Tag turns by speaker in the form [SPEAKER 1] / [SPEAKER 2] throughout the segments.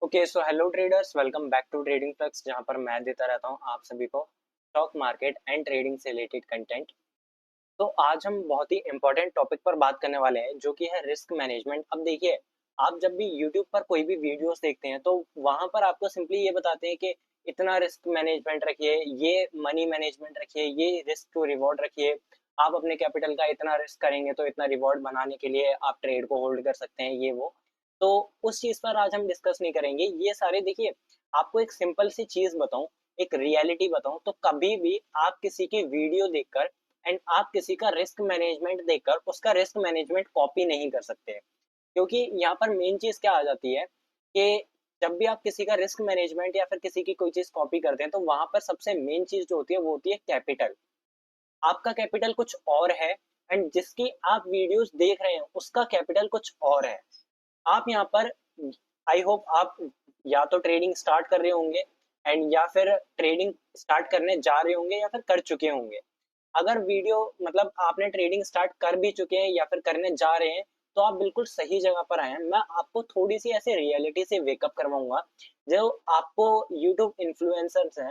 [SPEAKER 1] Okay so hello traders, welcome back to trading flux, जहां पर मैं देता रहता हूं आप सभी को स्टॉक मार्केट एंड ट्रेडिंग से रिलेटेड कंटेंट। तो आज हम बहुत ही इंपॉर्टेंट टॉपिक पर बात करने वाले हैं, जो कि है रिस्क मैनेजमेंट। अब देखिए, आप जब भी यूट्यूब पर कोई भी वीडियोस देखते हैं तो वहां पर आपको सिंपली ये बताते हैं कि इतना रिस्क मैनेजमेंट रखिए, ये मनी मैनेजमेंट रखिए, ये रिस्क टू रिवॉर्ड रखिए। आप अपने कैपिटल का इतना रिस्क करेंगे तो इतना रिवॉर्ड बनाने के लिए आप ट्रेड को होल्ड कर सकते हैं, ये वो। तो उस चीज पर आज हम डिस्कस नहीं करेंगे। ये सारे देखिए, आपको एक सिंपल सी चीज बताऊं, एक रियलिटी बताऊं, तो कभी भी आप किसी की वीडियो देखकर एंड आप किसी का रिस्क मैनेजमेंट देखकर उसका रिस्क मैनेजमेंट कॉपी नहीं कर सकते। क्योंकि यहाँ पर मेन चीज क्या आ जाती है कि जब भी आप किसी का रिस्क मैनेजमेंट या फिर किसी की कोई चीज कॉपी करते हैं तो वहां पर सबसे मेन चीज जो होती है वो होती है कैपिटल। आपका कैपिटल कुछ और है एंड जिसकी आप वीडियोस देख रहे हैं उसका कैपिटल कुछ और है। आप यहाँ पर, आई होप आप या तो ट्रेडिंग स्टार्ट कर रहे होंगे एंड या फिर ट्रेडिंग स्टार्ट करने जा रहे होंगे या फिर कर चुके होंगे। अगर वीडियो मतलब आपने ट्रेडिंग स्टार्ट कर भी चुके हैं या फिर करने जा रहे हैं तो आप बिल्कुल सही जगह पर आए हैं। मैं आपको थोड़ी सी ऐसे रियलिटी से वेकअप करवाऊंगा। जो आपको यूट्यूब इन्फ्लुएंसर्स हैं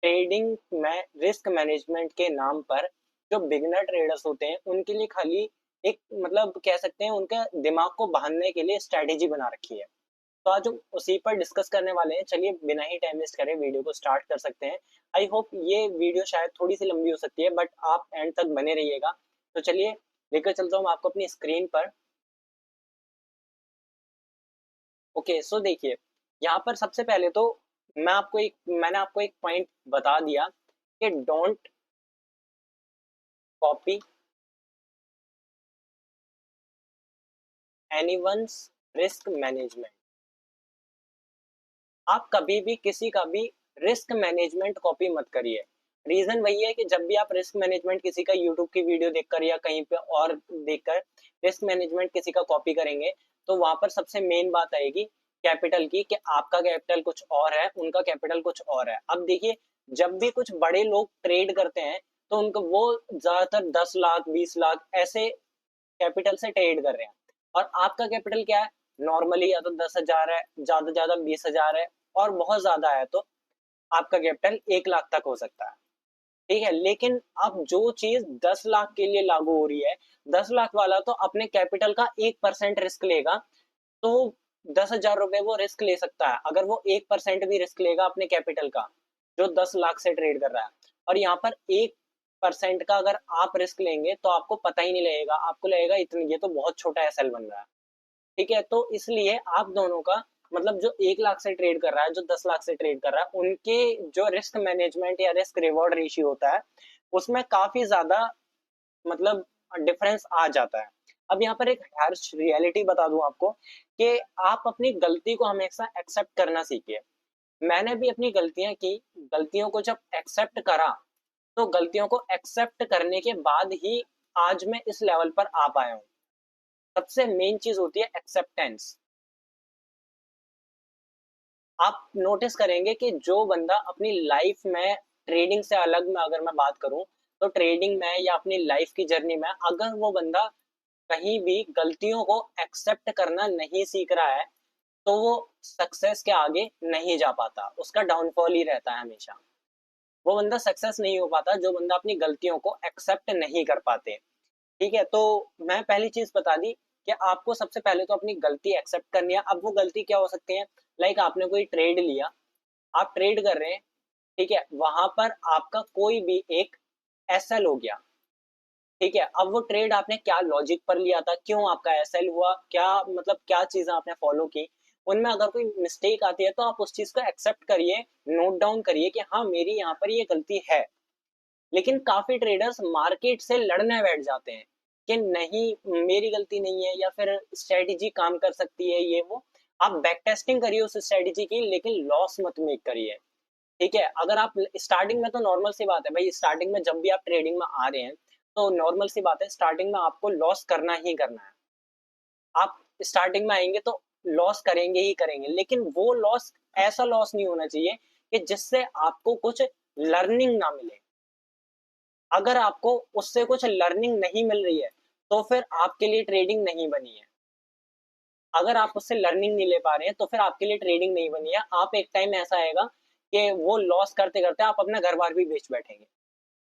[SPEAKER 1] ट्रेडिंग में रिस्क मैनेजमेंट के नाम पर, जो बिगिनर ट्रेडर्स होते हैं उनके लिए खाली एक मतलब कह सकते हैं उनका दिमाग को बांधने के लिए स्ट्रेटेजी बना रखी है। तो आज हम उसी पर डिस्कस करने वाले हैं। चलिए बिना ही टाइम वेस्ट करे वीडियो को स्टार्ट कर सकते हैं। आई होप ये वीडियो शायद थोड़ी सी लंबी हो सकती है बट आप एंड तक बने रहिएगा। तो चलिए लेकर चलता हूँ आपको अपनी स्क्रीन पर। ओके सो देखिए, यहाँ पर सबसे पहले तो मैंने आपको एक पॉइंट बता दिया कि don't copy anyone's risk management. आप कभी भी किसी का भी रिस्क मैनेजमेंट कॉपी मत करिए। रीजन वही है कि जब भी आप रिस्क मैनेजमेंट किसी का यूट्यूब की वीडियो देखकर या कहीं पे और देखकर रिस्क मैनेजमेंट किसी का कॉपी करेंगे तो वहां पर सबसे मेन बात आएगी कैपिटल की, कि आपका कैपिटल कुछ और है, उनका कैपिटल कुछ और है। अब देखिए, जब भी कुछ बड़े लोग ट्रेड करते हैं तो उनको वो ज्यादातर 10 लाख 20 लाख ऐसे कैपिटल से ट्रेड कर रहे हैं। और आपका कैपिटल क्या है? नॉर्मली या तो 10,000 है, ज्यादा से ज्यादा 20,000 है, और बहुत ज्यादा है तो आपका कैपिटल 1 लाख तक हो सकता है। ठीक है, लेकिन अब जो चीज 10 लाख के लिए लागू हो रही है, 10 लाख वाला तो अपने कैपिटल का 1% रिस्क लेगा। तो 10,000 रुपए वो रिस्क ले सकता है अगर वो 1% भी रिस्क लेगा अपने कैपिटल का, जो 10 लाख से ट्रेड कर रहा है। और यहाँ पर 1% का अगर आप रिस्क लेंगे तो आपको पता ही नहीं लगेगा, आपको लगेगा इतनी ये तो बहुत छोटा एसएल बन रहा है। ठीक है, तो इसलिए आप दोनों का मतलब जो 1 लाख से ट्रेड कर रहा है, जो 10 लाख से ट्रेड कर रहा है, उनके जो रिस्क मैनेजमेंट या रिस्क रिवॉर्ड रेशियो होता है उसमें काफी ज्यादा मतलब डिफरेंस आ जाता है। अब यहाँ पर एक हार्श रियलिटी बता दूं आपको कि आप अपनी गलती को हमेशा एक्सेप्ट करना सीखिए। मैंने भी अपनी गलतियां की, गलतियों को जब एक्सेप्ट करा तो गलतियों को एक्सेप्ट करने के बाद ही आज मैं इस लेवल पर आ पाया हूँ। सबसे मेन चीज होती है एक्सेप्टेंस। आप नोटिस करेंगे कि जो बंदा अपनी लाइफ में ट्रेडिंग से अलग में अगर मैं बात करूं तो ट्रेडिंग में या अपनी लाइफ की जर्नी में अगर वो बंदा कहीं भी गलतियों को एक्सेप्ट करना नहीं सीख रहा है तो वो सक्सेस के आगे नहीं जा पाता, उसका डाउनफॉल ही रहता है हमेशा। वो बंदा सक्सेस नहीं हो पाता जो बंदा अपनी गलतियों को एक्सेप्ट नहीं कर पाते। ठीक है, तो मैं पहली चीज बता दी कि आपको सबसे पहले तो अपनी गलती एक्सेप्ट करनी है। अब वो गलती क्या हो सकती है? लाइक आपने कोई ट्रेड लिया, आप ट्रेड कर रहे हैं, ठीक है, वहां पर आपका कोई भी एक एसएल हो गया। ठीक है, अब वो ट्रेड आपने क्या लॉजिक पर लिया था, क्यों आपका एसएल हुआ, क्या मतलब क्या चीजें आपने फॉलो की, उनमें अगर कोई मिस्टेक आती है तो आप उस चीज को एक्सेप्ट करिए, नोट डाउन करिए कि हाँ मेरी यहाँ पर ये गलती है। लेकिन काफी ट्रेडर्स मार्केट से लड़ने बैठ जाते हैं कि नहीं मेरी गलती नहीं है या फिर स्ट्रेटेजी काम कर सकती है, ये वो। आप बैक टेस्टिंग करिए उस स्ट्रेटेजी की, लेकिन लॉस मत मेक करिए। ठीक है, अगर आप स्टार्टिंग में, तो नॉर्मल सी बात है भाई, स्टार्टिंग में जब भी आप ट्रेडिंग में आ रहे हैं तो नॉर्मल सी बात है, स्टार्टिंग में आपको लॉस करना ही करना है। आप स्टार्टिंग में आएंगे तो लॉस करेंगे ही करेंगे, लेकिन वो लॉस ऐसा लॉस नहीं होना चाहिए कि जिससे आपको कुछ लर्निंग ना मिले। अगर आपको उससे कुछ लर्निंग नहीं मिल रही है तो फिर आपके लिए ट्रेडिंग नहीं बनी है। अगर आप उससे लर्निंग नहीं ले पा रहे हैं तो फिर आपके लिए ट्रेडिंग नहीं बनी है। आप एक टाइम ऐसा आएगा कि वो लॉस करते करते आप अपना घर बार भी बेच बैठेंगे।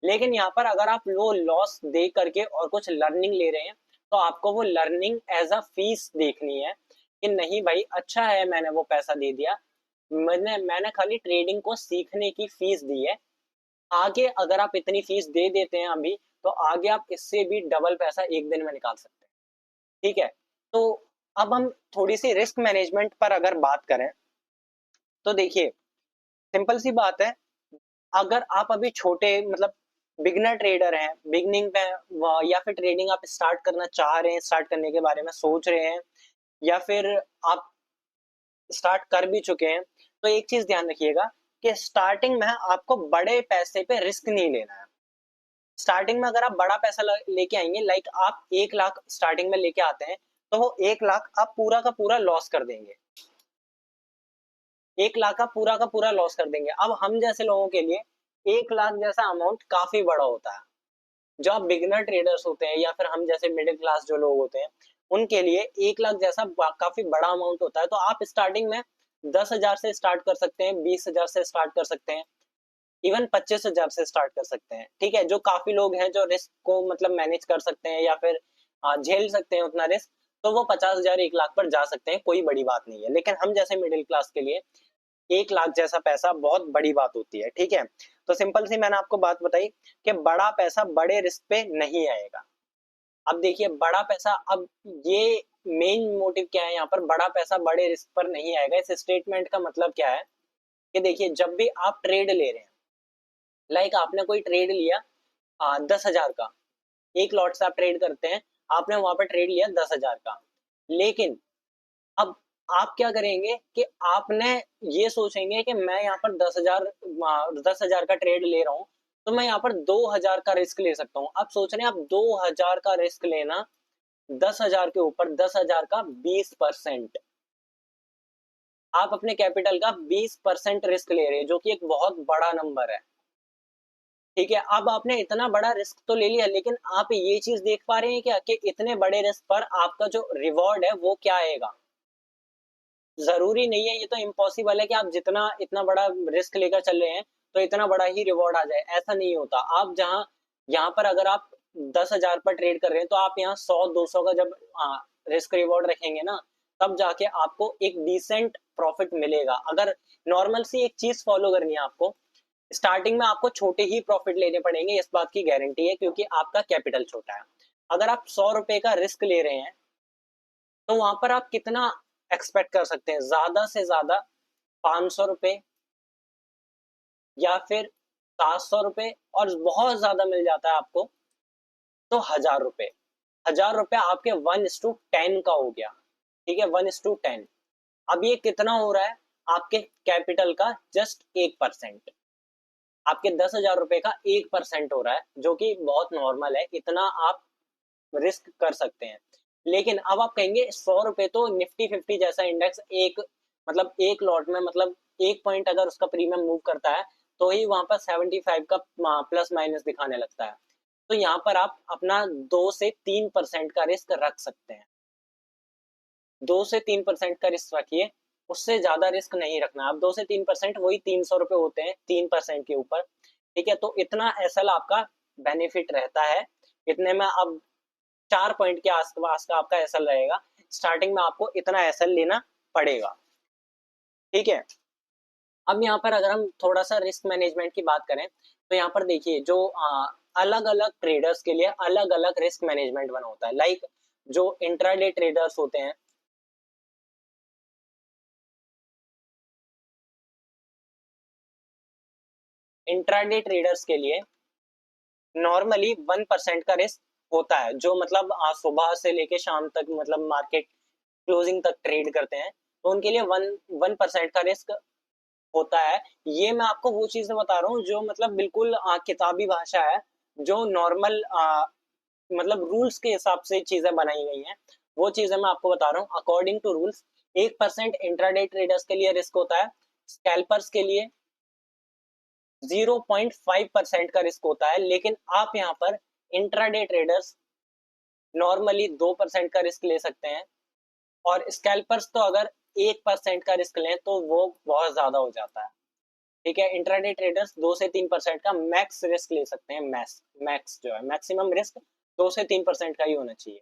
[SPEAKER 1] लेकिन यहाँ पर अगर आप वो लॉस दे करके और कुछ लर्निंग ले रहे हैं तो आपको वो लर्निंग एज अ फीस देखनी है कि नहीं भाई अच्छा है मैंने वो पैसा दे दिया, मैंने मैंने खाली ट्रेडिंग को सीखने की फीस दी है। आगे अगर आप इतनी फीस दे देते हैं अभी तो आगे आप इससे भी डबल पैसा एक दिन में निकाल सकते हैं। ठीक है। तो अब हम थोड़ी सी रिस्क मैनेजमेंट पर अगर बात करें तो देखिए सिंपल सी बात है, अगर आप अभी छोटे मतलब बिगनर ट्रेडर हैं, बिगनिंग पे या फिर ट्रेडिंग आप स्टार्ट करना चाह रहे हैं, स्टार्ट करने के बारे में सोच रहे हैं, या फिर आप स्टार्ट कर भी चुके हैं, तो एक चीज ध्यान रखिएगा कि स्टार्टिंग में आपको बड़े पैसे पे रिस्क नहीं लेना है। स्टार्टिंग में अगर आप बड़ा पैसा लेके आएंगे, लाइक आप 1 लाख स्टार्टिंग में लेके आते हैं, तो वो 1 लाख आप पूरा का पूरा लॉस कर देंगे। 1 लाख का पूरा लॉस कर देंगे। अब हम जैसे लोगों के लिए 1 लाख जैसा अमाउंट काफी बड़ा होता है। जो आप बिगिनर ट्रेडर्स होते हैं या फिर हम जैसे मिडिल क्लास जो लोग होते हैं, उनके लिए 1 लाख जैसा काफी बड़ा अमाउंट होता है। तो आप स्टार्टिंग में 10,000 से स्टार्ट कर सकते हैं, 20,000 से स्टार्ट कर सकते हैं, इवन 25,000 से स्टार्ट कर सकते हैं। ठीक है, जो काफी लोग हैं जो रिस्क को मतलब मैनेज कर सकते हैं या फिर झेल सकते हैं उतना रिस्क, तो वो 50,000 1 लाख पर जा सकते हैं, कोई बड़ी बात नहीं है। लेकिन हम जैसे मिडिल क्लास के लिए 1 लाख जैसा पैसा बहुत बड़ी बात होती है। ठीक है, तो सिंपल सी मैंने आपको बात बताई कि बड़ा पैसा बड़े रिस्क पे नहीं आएगा। अब देखिए बड़ा पैसा, अब ये मेन मोटिव क्या है यहाँ पर, बड़ा पैसा बड़े रिस्क पर नहीं आएगा। इस स्टेटमेंट का मतलब क्या है कि देखिए जब भी आप ट्रेड ले रहे हैं, लाइक आपने कोई ट्रेड लिया 10,000 का, एक लॉट से आप ट्रेड करते हैं, आपने वहां पर ट्रेड लिया 10,000 का, लेकिन अब आप क्या करेंगे कि आपने ये सोचेंगे कि मैं यहाँ पर 10,000 का ट्रेड ले रहा हूँ, तो मैं यहाँ पर 2,000 का रिस्क ले सकता हूँ। आप सोच रहे हैं आप 2,000 का रिस्क लेना, 10,000 के ऊपर 10,000 का 20%, आप अपने कैपिटल का 20% रिस्क ले रहे हैं, जो कि एक बहुत बड़ा नंबर है। ठीक है, अब आपने इतना बड़ा रिस्क तो ले लिया, लेकिन आप ये चीज देख पा रहे हैं क्या कि इतने बड़े रिस्क पर आपका जो रिवॉर्ड है वो क्या आएगा। जरूरी नहीं है, ये तो इम्पॉसिबल है कि आप जितना इतना बड़ा रिस्क लेकर चल रहे हैं तो इतना बड़ा ही रिवॉर्ड आ जाए, ऐसा नहीं होता। आप जहां यहाँ पर अगर आप 10,000 पर ट्रेड कर रहे हैं तो आप यहाँ 100-200 का जब रिस्क रिवॉर्ड रखेंगे ना, तब जाके आपको एक डिसेंट प्रॉफिट मिलेगा। अगर नॉर्मल सी एक चीज फॉलो करनी है आपको, स्टार्टिंग में आपको छोटे ही प्रॉफिट लेने पड़ेंगे, इस बात की गारंटी है, क्योंकि आपका कैपिटल छोटा है। अगर आप 100 रुपए का रिस्क ले रहे हैं तो वहां पर आप कितना एक्सपेक्ट कर सकते हैं, ज्यादा से ज्यादा 500 रुपए या फिर 700 रुपए, और बहुत ज्यादा मिल जाता है आपको तो 1,000 रुपए। 1,000 रुपए आपके 1:10 का हो गया। ठीक है, 1:10। अब ये कितना हो रहा है, आपके कैपिटल का जस्ट 1%। आपके 10,000 रुपए का 1% हो रहा है, जो कि बहुत नॉर्मल है, इतना आप रिस्क कर सकते हैं। लेकिन अब आप कहेंगे 100 रुपए तो निफ्टी 50 जैसा इंडेक्स एक मतलब एक लॉट में मतलब 1 पॉइंट अगर उसका प्रीमियम मूव करता है तो ही वहां पर 75 का प्लस माइनस दिखाने लगता है। तो यहाँ पर आप अपना 2 से 3% का रिस्क रख सकते हैं। 2 से 3% का रिस्क रखिए, उससे ज्यादा रिस्क नहीं रखना। आप 2 से 3%, वही 300 रुपए होते हैं 3% के ऊपर। ठीक है, तो इतना एसएल आपका बेनिफिट रहता है। इतने में अब 4 पॉइंट के आसपास का आपका एसएल रहेगा। स्टार्टिंग में आपको इतना एसएल लेना पड़ेगा। ठीक है, अब यहाँ पर अगर हम थोड़ा सा रिस्क मैनेजमेंट की बात करें तो यहाँ पर देखिए जो अलग अलग ट्रेडर्स के लिए अलग अलग रिस्क मैनेजमेंट बना होता है। लाइक जो इंट्राडे ट्रेडर्स होते हैं, इंट्राडे ट्रेडर्स के लिए नॉर्मली 1% का रिस्क होता है, जो मतलब सुबह से लेके शाम तक मतलब मार्केट क्लोजिंग तक ट्रेड करते हैं, तो उनके लिए 1% का रिस्क होता है। ये मैं आपको वो चीजें बता रहा हूँ जो मतलब बिल्कुल किताबी भाषा है, जो नॉर्मल मतलब रूल्स के हिसाब से चीजें बनाई गई हैं, वो चीजें मैं आपको बता रहा हूँ according to rules. 1% intraday traders के लिए रिस्क होता है, स्कैल्पर्स के लिए 0.5% का रिस्क होता है। लेकिन आप यहाँ पर इंट्राडे ट्रेडर्स नॉर्मली 2% का रिस्क ले सकते हैं, और स्कैल्पर्स तो अगर 1% का रिस्क लें तो वो बहुत ज्यादा हो जाता है। ठीक है, इंट्राडे ट्रेडर्स 2 से 3% का मैक्स रिस्क ले सकते हैं। मैक्स मैक्स जो है मैक्सिमम रिस्क 2 से 3% का ही होना चाहिए।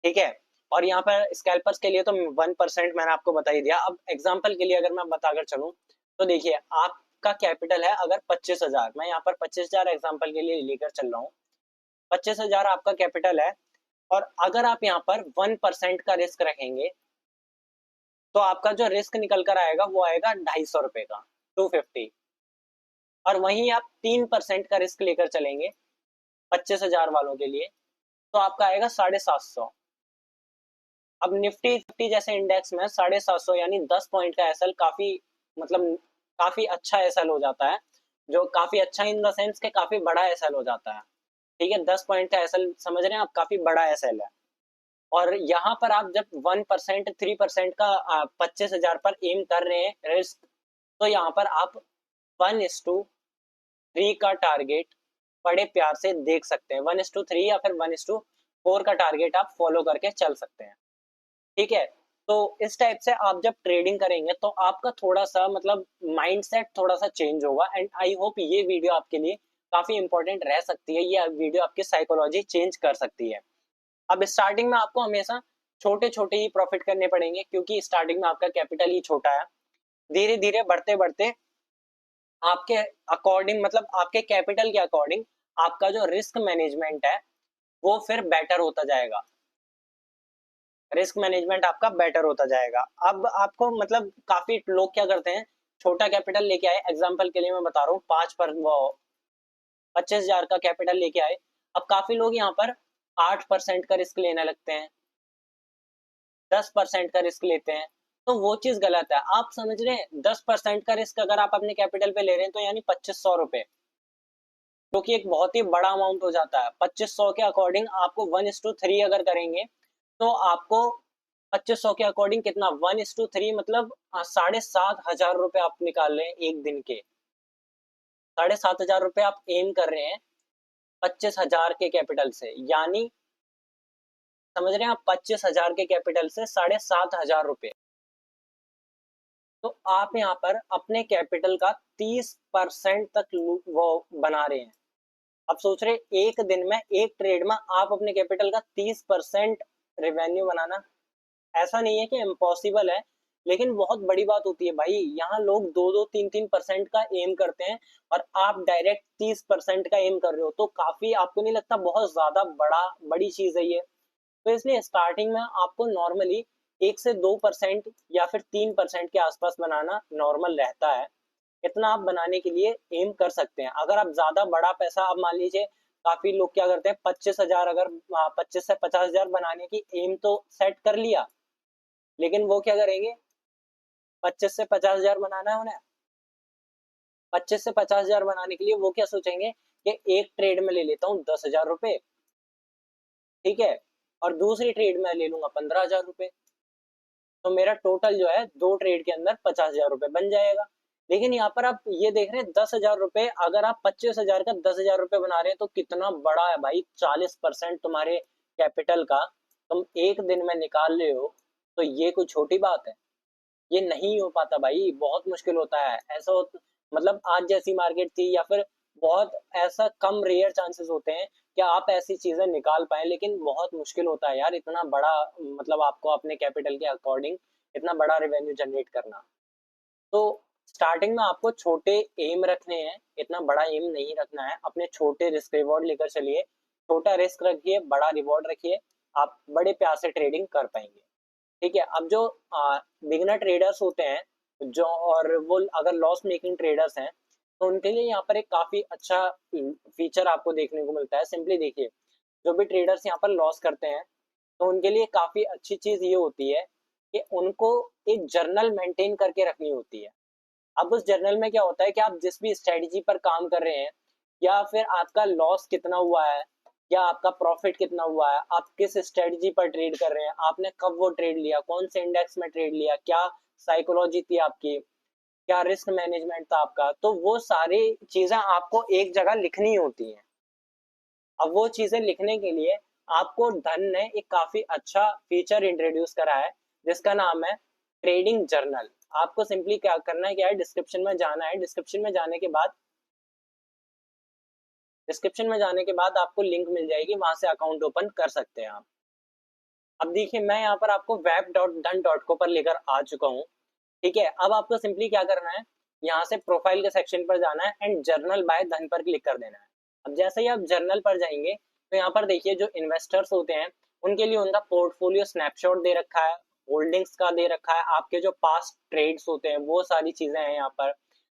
[SPEAKER 1] ठीक है, और यहाँ पर स्कैल्पर्स के लिए तो 1% मैंने आपको बता ही दिया। अब एग्जाम्पल के लिए अगर मैं बताकर चलूँ तो देखिए, आपका कैपिटल है अगर 25,000, मैं यहाँ पर 25,000 एग्जाम्पल के लिए लेकर चल रहा हूँ। 25,000 आपका कैपिटल है, और अगर आप यहाँ पर 1% का रिस्क रखेंगे तो आपका जो रिस्क निकल कर आएगा वो आएगा 250 रुपए का, 250। और वहीं आप 3% का रिस्क लेकर चलेंगे 25,000 वालों के लिए तो आपका आएगा 750। अब निफ्टी 50 जैसे इंडेक्स में 750 यानी 10 पॉइंट का एसएल काफी, मतलब काफी अच्छा एसएल हो जाता है। जो काफी अच्छा इन द सेंस के काफी बड़ा एसएल हो जाता है। ठीक है, 10 पॉइंट का एसएल समझ रहे हैं आप, काफी बड़ा एसएल है। और यहाँ पर आप जब 1% 3% का 25,000 पर एम कर रहे हैं रिस्क, तो यहाँ पर आप 1:3 का टारगेट बड़े प्यार से देख सकते हैं। 1:3 या फिर 1:4 का टारगेट आप फॉलो करके चल सकते हैं। ठीक है, तो इस टाइप से आप जब ट्रेडिंग करेंगे तो आपका थोड़ा सा मतलब माइंडसेट थोड़ा सा चेंज होगा। एंड आई होप ये वीडियो आपके लिए काफी इंपॉर्टेंट रह सकती है। ये वीडियो आपकी साइकोलॉजी चेंज कर सकती है। अब स्टार्टिंग में आपको हमेशा छोटे छोटे ही प्रॉफिट करने पड़ेंगे, क्योंकि स्टार्टिंग में आपका कैपिटल ही छोटा है। धीरे धीरे बढ़ते बढ़ते आपके अकॉर्डिंग, मतलब आपके कैपिटल के अकॉर्डिंग आपका जो रिस्क मैनेजमेंट है वो फिर बेटर होता जाएगा। रिस्क मैनेजमेंट आपका बेटर होता जाएगा। अब आपको मतलब काफी लोग क्या करते हैं, छोटा कैपिटल लेके आए, एग्जांपल के लिए मैं बता रहा हूँ, 25,000 का कैपिटल लेके आए। अब काफी लोग यहाँ पर 8% का रिस्क लेने लगते हैं, 10% का रिस्क लेते हैं। तो वो चीज गलत है। आप समझ रहे हैं, 10% का रिस्क अगर आप अपने कैपिटल पे ले रहे हैं तो यानी 2,500 रुपए, जो कि एक बहुत ही बड़ा अमाउंट हो जाता है। 2,500 के अकॉर्डिंग आपको 1:3 अगर करेंगे तो आपको 2,500 के अकॉर्डिंग कितना, 1:3 मतलब 7,500 रुपए आप निकाल रहे हैं एक दिन के। 7,500 रुपए आप एम कर रहे हैं 25,000 के कैपिटल से, यानी समझ रहे हैं आप, 25,000 के कैपिटल से 7,500 रुपए। तो आप यहाँ पर अपने कैपिटल का 30% तक वो बना रहे हैं। अब सोच रहे एक दिन में, एक ट्रेड में आप अपने कैपिटल का 30% रेवेन्यू बनाना, ऐसा नहीं है कि इम्पॉसिबल है, लेकिन बहुत बड़ी बात होती है भाई। यहाँ लोग 2-2, 3-3% का एम करते हैं और आप डायरेक्ट 30% का एम कर रहे हो, तो काफी, आपको नहीं लगता बहुत ज्यादा बड़ी चीज है ये? तो इसलिए स्टार्टिंग में आपको नॉर्मली 1 से 2% या फिर 3% के आसपास बनाना नॉर्मल रहता है। इतना आप बनाने के लिए एम कर सकते हैं। अगर आप ज्यादा बड़ा पैसा, अब मान लीजिए काफी लोग क्या करते हैं, 25,000 अगर 25 से 50,000 बनाने की एम तो सेट कर लिया, लेकिन वो क्या करेंगे, 25 से 50,000 बनाना है उन्हें। 25 से 50,000 बनाने के लिए वो क्या सोचेंगे कि एक ट्रेड में ले लेता हूँ 10,000 रुपए, ठीक है, और दूसरी ट्रेड में ले लूंगा 15,000 रुपए, तो मेरा टोटल जो है 2 ट्रेड के अंदर 50,000 रुपए बन जाएगा। लेकिन यहाँ पर आप ये देख रहे हैं 10,000 रुपए, अगर आप 25,000 का 10,000 रुपए बना रहे हैं तो कितना बड़ा है भाई, 40% तुम्हारे कैपिटल का तुम एक दिन में निकाल रहे हो। तो ये कोई छोटी बात है? ये नहीं हो पाता भाई, बहुत मुश्किल होता है ऐसा मतलब आज जैसी मार्केट थी, या फिर बहुत ऐसा कम रेयर चांसेस होते हैं कि आप ऐसी चीजें निकाल पाए, लेकिन बहुत मुश्किल होता है यार इतना बड़ा, मतलब आपको अपने कैपिटल के अकॉर्डिंग इतना बड़ा रेवेन्यू जनरेट करना। तो स्टार्टिंग में आपको छोटे एम रखने हैं, इतना बड़ा एम नहीं रखना है। अपने छोटे रिस्क रिवॉर्ड लेकर चलिए, छोटा रिस्क रखिए, बड़ा रिवॉर्ड रखिए, आप बड़े प्यार से ट्रेडिंग कर पाएंगे। ठीक है, अब जो बिगनर ट्रेडर्स होते हैं जो, और वो अगर लॉस मेकिंग ट्रेडर्स हैं, तो उनके लिए यहाँ पर एक काफी अच्छा फीचर आपको देखने को मिलता है। सिंपली देखिए, जो भी ट्रेडर्स यहाँ पर लॉस करते हैं तो उनके लिए काफी अच्छी चीज ये होती है कि उनको एक जर्नल मेंटेन करके रखनी होती है। अब उस जर्नल में क्या होता है कि आप जिस भी स्ट्रेटजी पर काम कर रहे हैं, या फिर आपका लॉस कितना हुआ है या आपका प्रॉफिट कितना हुआ है, आप किस स्ट्रेटजी पर ट्रेड कर रहे हैं, आपने कब वो ट्रेड लिया, कौन से इंडेक्स में ट्रेड लिया, क्या साइकोलॉजी थी आपकी, क्या रिस्क मैनेजमेंट था आपका, तो वो सारी चीजें आपको एक जगह लिखनी होती हैं। अब वो चीजें लिखने के लिए आपको धन ने एक काफी अच्छा फीचर इंट्रोड्यूस करा है, जिसका नाम है ट्रेडिंग जर्नल। आपको सिंपली क्या करना है, क्या है, डिस्क्रिप्शन में जाना है। डिस्क्रिप्शन में जाने के बाद आपको लिंक मिल जाएगी, वहां से अकाउंट ओपन कर सकते हैं आप। अब देखिए मैं यहाँ पर आपको web.dhan.co पर लेकर आ चुका हूँ। ठीक है, अब आपको सिंपली क्या करना है, यहाँ से प्रोफाइल के सेक्शन पर जाना है एंड जर्नल बाय धन पर क्लिक कर देना है। अब जैसे ही आप जर्नल पर जाएंगे तो यहाँ पर देखिए जो इन्वेस्टर्स होते हैं उनके लिए उनका पोर्टफोलियो स्नैपशॉट दे रखा है, होल्डिंग्स का दे रखा है, आपके जो पास्ट ट्रेड्स होते हैं वो सारी चीजें हैं यहाँ पर।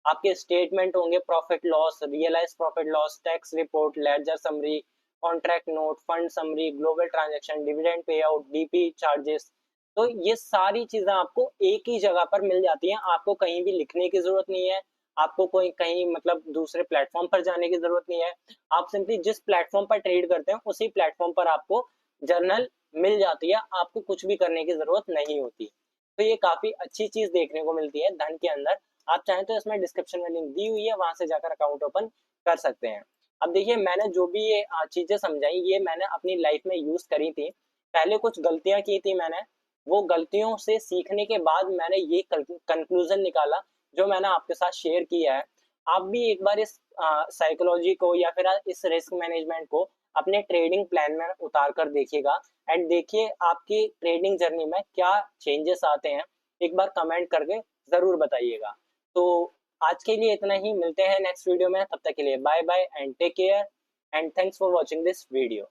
[SPEAKER 1] आपके स्टेटमेंट होंगे, profit loss, realise profit loss, tax report, ledger summary, contract note, fund summary, global transaction, dividend pay out, DP charges. तो ये सारी चीजें आपको एक ही जगह पर मिल जाती हैं, आपको कहीं भी लिखने की जरूरत नहीं है, आपको कोई कहीं मतलब दूसरे प्लेटफॉर्म पर जाने की जरूरत नहीं है। आप सिंपली जिस प्लेटफॉर्म पर ट्रेड करते हैं उसी प्लेटफॉर्म पर आपको जर्नल मिल जाती है, आपको कुछ भी करने की जरूरत नहीं होती। तो ये काफी अच्छी चीज देखने को मिलती है धन के अंदर। आप चाहें तो इसमें डिस्क्रिप्शन में लिंक दी हुई है, वहां से जाकर अकाउंट ओपन कर सकते हैं। अब देखिए मैंने जो भी ये चीजें समझाई ये मैंने अपनी लाइफ में यूज करी थी। पहले कुछ गलतियां की थी मैंने, वो गलतियों से सीखने के बाद मैंने ये कंक्लूजन निकाला जो मैंने आपके साथ शेयर किया है। आप भी एक बार इस साइकोलॉजी को या फिर इस रिस्क मैनेजमेंट को अपने ट्रेडिंग प्लान में उतार कर देखिएगा एंड देखिए आपकी ट्रेडिंग जर्नी में क्या चेंजेस आते हैं, एक बार कमेंट करके जरूर बताइएगा। तो आज के लिए इतना ही, मिलते हैं नेक्स्ट वीडियो में, तब तक के लिए bye bye and take care and thanks for watching this video.